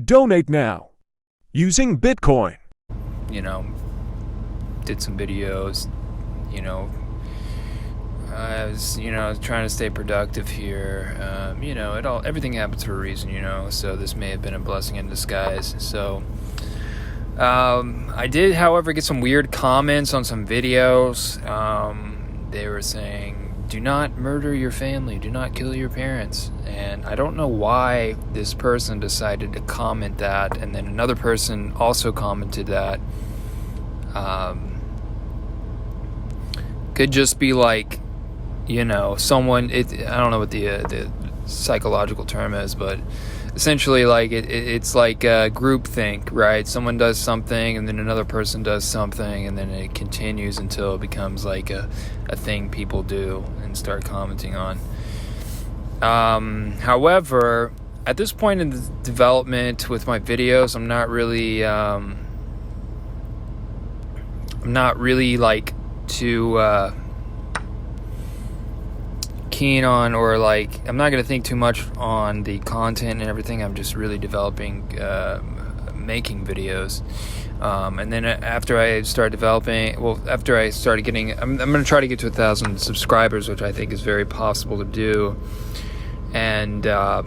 Donate now using Bitcoin. You know, did some videos, you know, I was, trying to stay productive here. Everything happens for a reason, so this may have been a blessing in disguise. So, I did, however, get some weird comments on some videos. They were saying, do not murder your family, do not kill your parents. And I don't know why this person decided to comment that, and then another person also commented that. Could just be like, someone, I don't know what the psychological term is, but essentially like it's like groupthink, right? Someone does something and then another person does something, and then it continues until it becomes like a thing people do and start commenting on. However, at this point in the development with my videos, I'm not really like too keen on, or like I'm not going to think too much on the content and everything. I'm just really developing making videos, and then after I start developing, after I started getting, I'm going to try to get to 1,000 subscribers, which I think is very possible to do, and I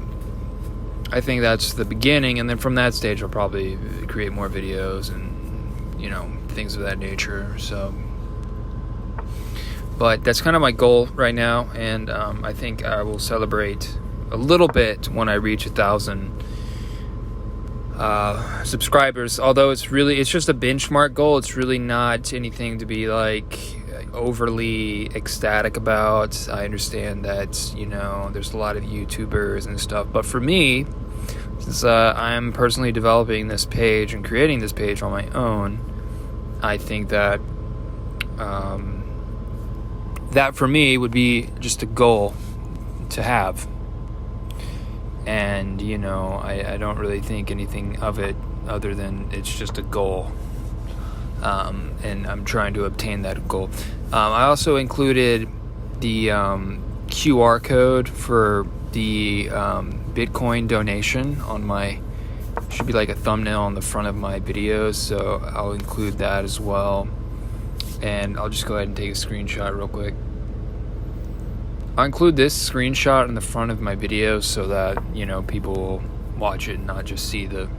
think that's the beginning, and then from that stage I'll probably create more videos and things of that nature. So, but that's kind of my goal right now, and I think I will celebrate a little bit when I reach 1,000 subscribers. Although it's just a benchmark goal. It's really not anything to be like overly ecstatic about. I understand that there's a lot of YouTubers and stuff, but for me, since I'm personally developing this page and creating this page on my own, I think that that for me would be just a goal to have. And, I don't really think anything of it other than it's just a goal. And I'm trying to obtain that goal. I also included the QR code for the Bitcoin donation on should be like a thumbnail on the front of my videos, so I'll include that as well. And I'll just go ahead and take a screenshot real quick. I'll include this screenshot in the front of my videos so that people will watch it and not just see the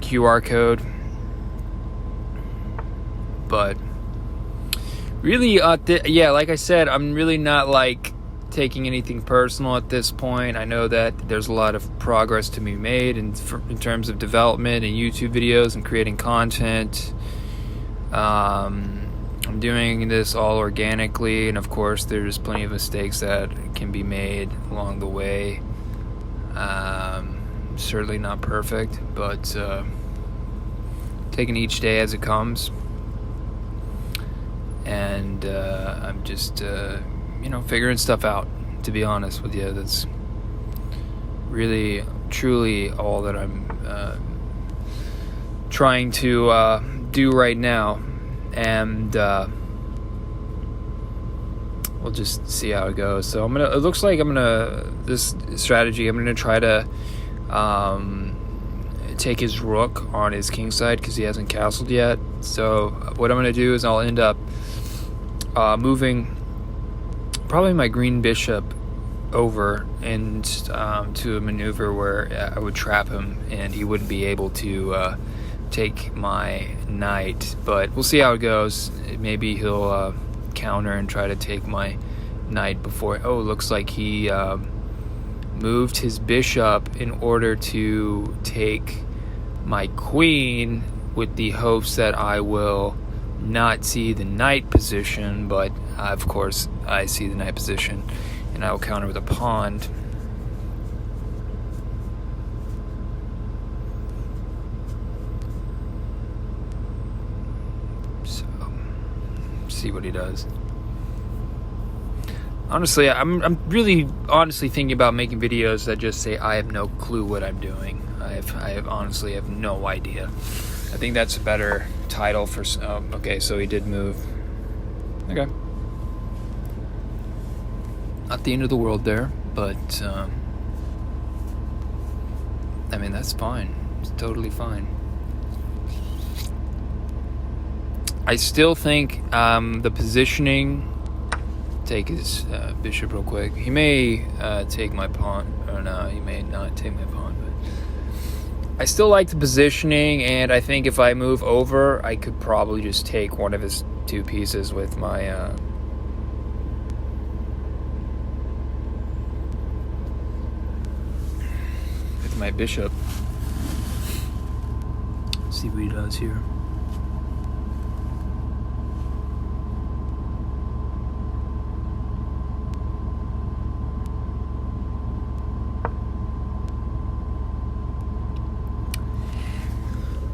QR code. But really, like I said, I'm really not like taking anything personal at this point. I know that there's a lot of progress to be made in terms of development and YouTube videos and creating content. I'm doing this all organically, and of course there's plenty of mistakes that can be made along the way. Certainly not perfect, but taking each day as it comes. And I'm just figuring stuff out, to be honest with you. That's really, truly all that I'm trying to do right now. And we'll just see how it goes. So it looks like this strategy, I'm gonna try to take his rook on his king side because he hasn't castled yet. So what I'm gonna do is I'll end up moving probably my green bishop over and to a maneuver where I would trap him and he wouldn't be able to take my knight. But we'll see how it goes. Maybe he'll counter and try to take my knight before. Oh, it looks like he moved his bishop in order to take my queen, with the hopes that I will not see the knight position, but of course I see the knight position, and I will counter with a pawn. So, see what he does. Honestly, I'm really honestly thinking about making videos that just say I have no clue what I'm doing. I honestly have no idea. I think that's a better title for. Okay, so he did move. Okay, not the end of the world there, but I mean that's fine. It's totally fine. I still think the positioning... Take his bishop real quick. He may take my pawn. Or no, he may not take my pawn. But I still like the positioning, and I think if I move over, I could probably just take one of his two pieces with my... with my bishop. Let's see what he does here.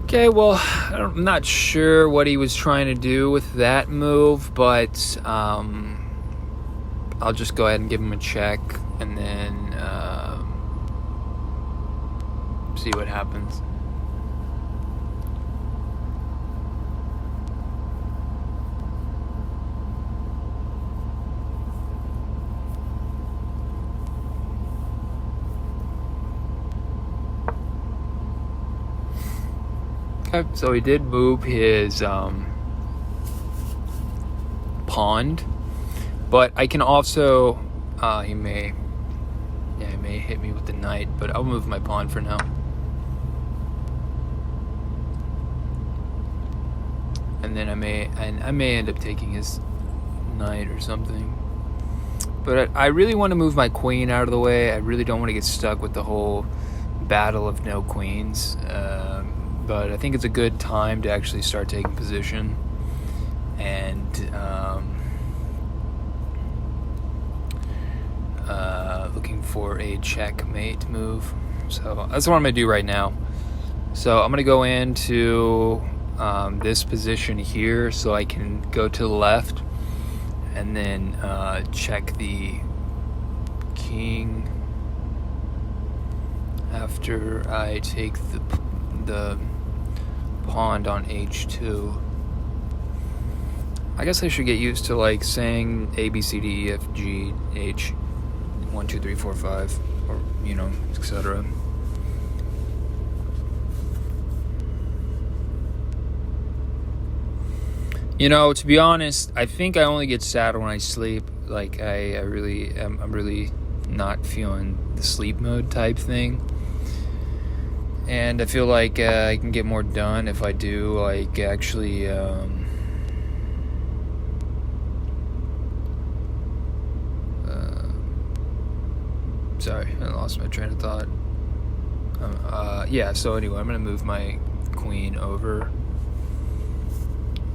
Okay, well, I'm not sure what he was trying to do with that move, but I'll just go ahead and give him a check and then see what happens. Okay, so he did move his pawn, but I can also he may hit me with the knight, but I'll move my pawn for now. And then I may end up taking his knight or something. But I really want to move my queen out of the way. I really don't want to get stuck with the whole battle of no queens. But I think it's a good time to actually start taking position and looking for a checkmate move. So that's what I'm going to do right now. So I'm going to go into this position here so I can go to the left and then check the king after I take the pawn on h2. I guess I should get used to like saying A, B, C, D, E, F, G, H, 1, 2, 3, 4, 5, or etc. To be honest, I think I only get sad when I sleep. Like I'm really not feeling the sleep mode type thing. And I feel like I can get more done if I do, like, actually, sorry, I lost my train of thought. Yeah, so anyway, I'm going to move my queen over,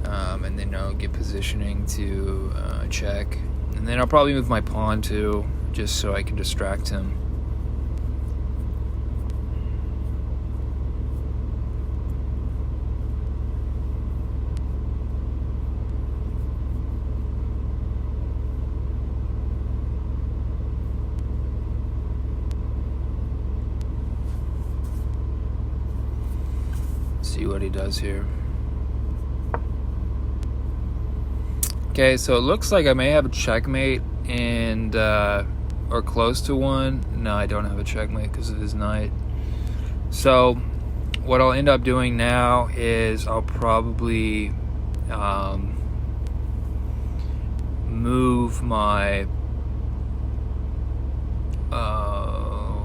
and then I'll get positioning to check. And then I'll probably move my pawn, too, just so I can distract him. See what he does here. Okay, so it looks like I may have a checkmate and or close to one. No, I don't have a checkmate because of his knight. So what I'll end up doing now is I'll probably move my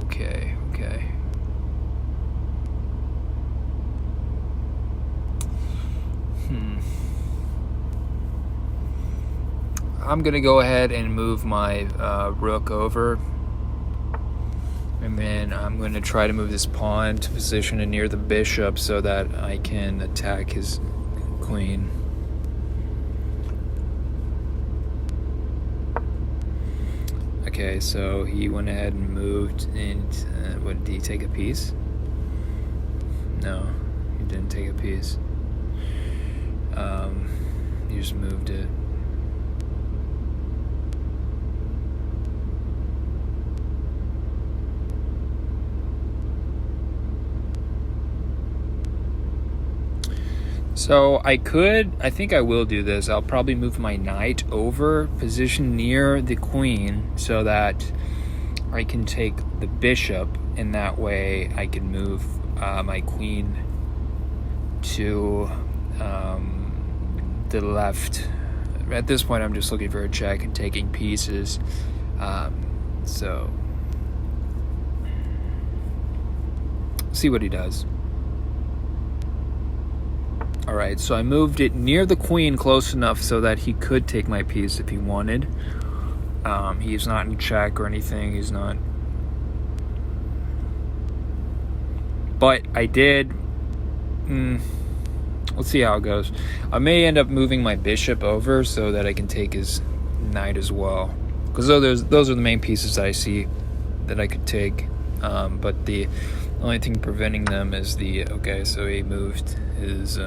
okay. I'm gonna go ahead and move my rook over, and then I'm going to try to move this pawn to position near the bishop so that I can attack his queen. Okay, so he went ahead and moved, and what, did he take a piece? No, he didn't take a piece. He just moved it. So I think I will do this. I'll probably move my knight over, position near the queen so that I can take the bishop, and that way I can move my queen to the left. At this point, I'm just looking for a check and taking pieces. So, see what he does. Alright, so I moved it near the queen close enough so that he could take my piece if he wanted. He's not in check or anything. He's not. But I did. Let's see how it goes. I may end up moving my bishop over so that I can take his knight as well. Because those are the main pieces that I see that I could take. But the only thing preventing them is the... Okay, so he moved his...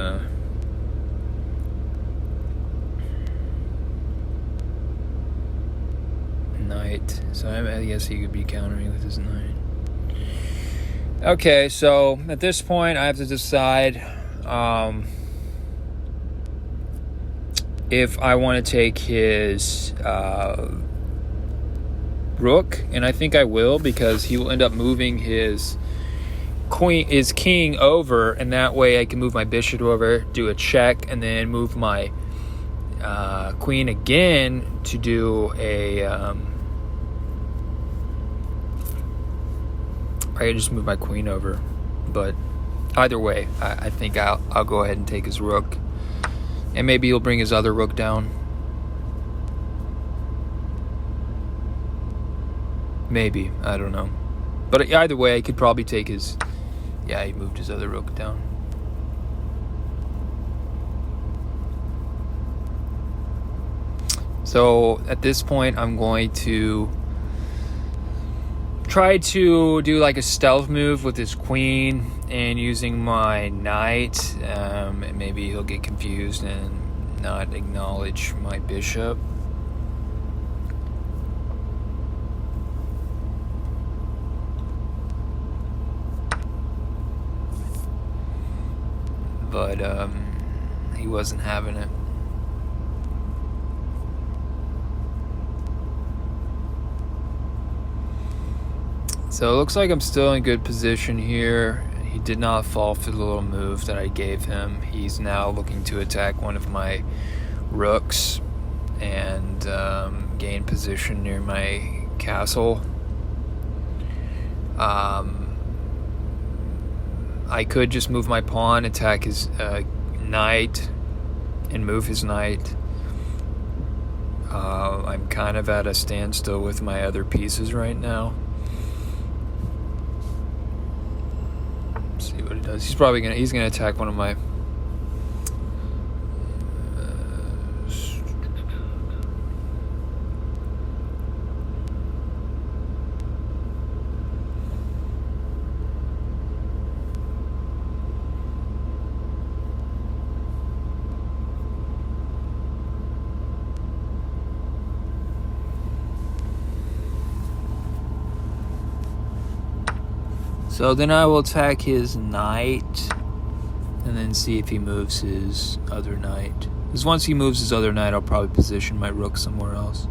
knight. So I guess he could be countering with his knight. Okay, so at this point I have to decide if I want to take his rook, and I think I will, because he will end up moving his king over, and that way I can move my bishop over, do a check, and then move my queen again to do a I just move my queen over. But either way, I think I'll go ahead and take his rook, and maybe he'll bring his other rook down. Maybe, I don't know. But either way, I could probably take his... Yeah, he moved his other rook down. So at this point, I'm going to try to do like a stealth move with his queen and using my knight. And maybe he'll get confused and not acknowledge my bishop. But he wasn't having it. So it looks like I'm still in good position here. He did not fall for the little move that I gave him. He's now looking to attack one of my rooks and gain position near my castle. I could just move my pawn, attack his knight, and move his knight. I'm kind of at a standstill with my other pieces right now. Let's see what he does. He's gonna attack one of my So then I will attack his knight and then see if he moves his other knight. Because once he moves his other knight, I'll probably position my rook somewhere else.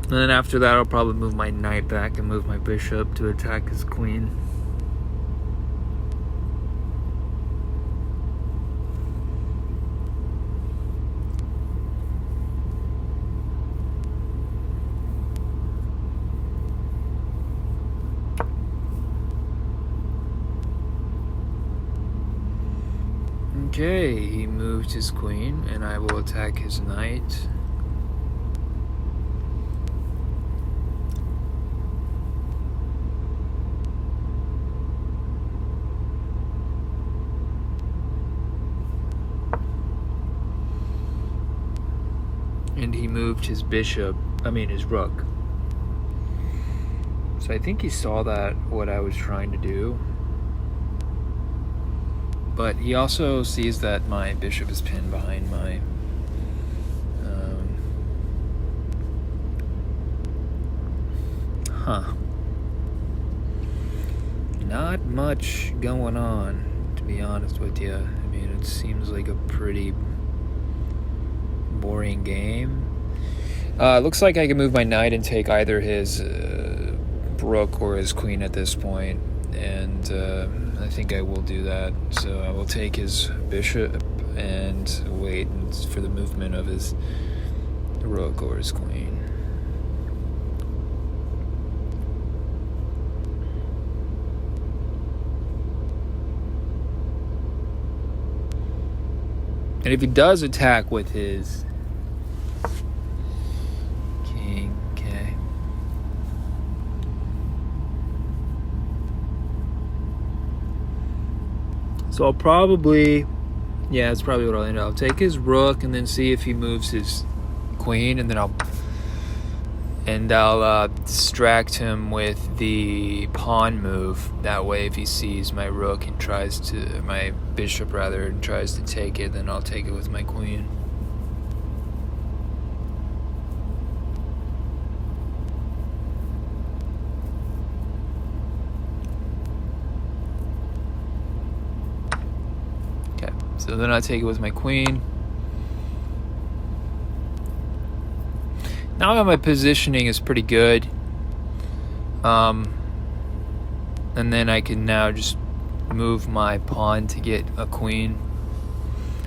And then after that, I'll probably move my knight back and move my bishop to attack his queen. Okay, he moved his queen, and I will attack his knight. And he moved his his rook. So I think he saw what I was trying to do. But he also sees that my bishop is pinned behind my not much going on, to be honest with you. I mean, it seems like a pretty boring game. Looks like I can move my knight and take either his rook or his queen at this point, and I think I will do that. So I will take his bishop and wait for the movement of his rook or his queen. And if he does attack with his king, okay. So I'll probably, that's probably what I'll end up. I'll take his rook and then see if he moves his queen, and then I'll distract him with the pawn move. That way, if he sees my rook and my bishop rather, and tries to take it, then I'll take it with my queen. Okay, so then I take it with my queen. Now my positioning is pretty good. And then I can now just move my pawn to get a queen.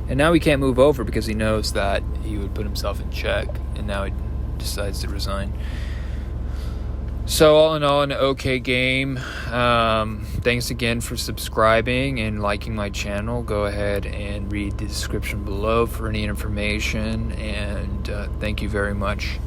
And now he can't move over because he knows that he would put himself in check. And now he decides to resign. So all in all, an okay game. Thanks again for subscribing and liking my channel. Go ahead and read the description below for any information. And thank you very much.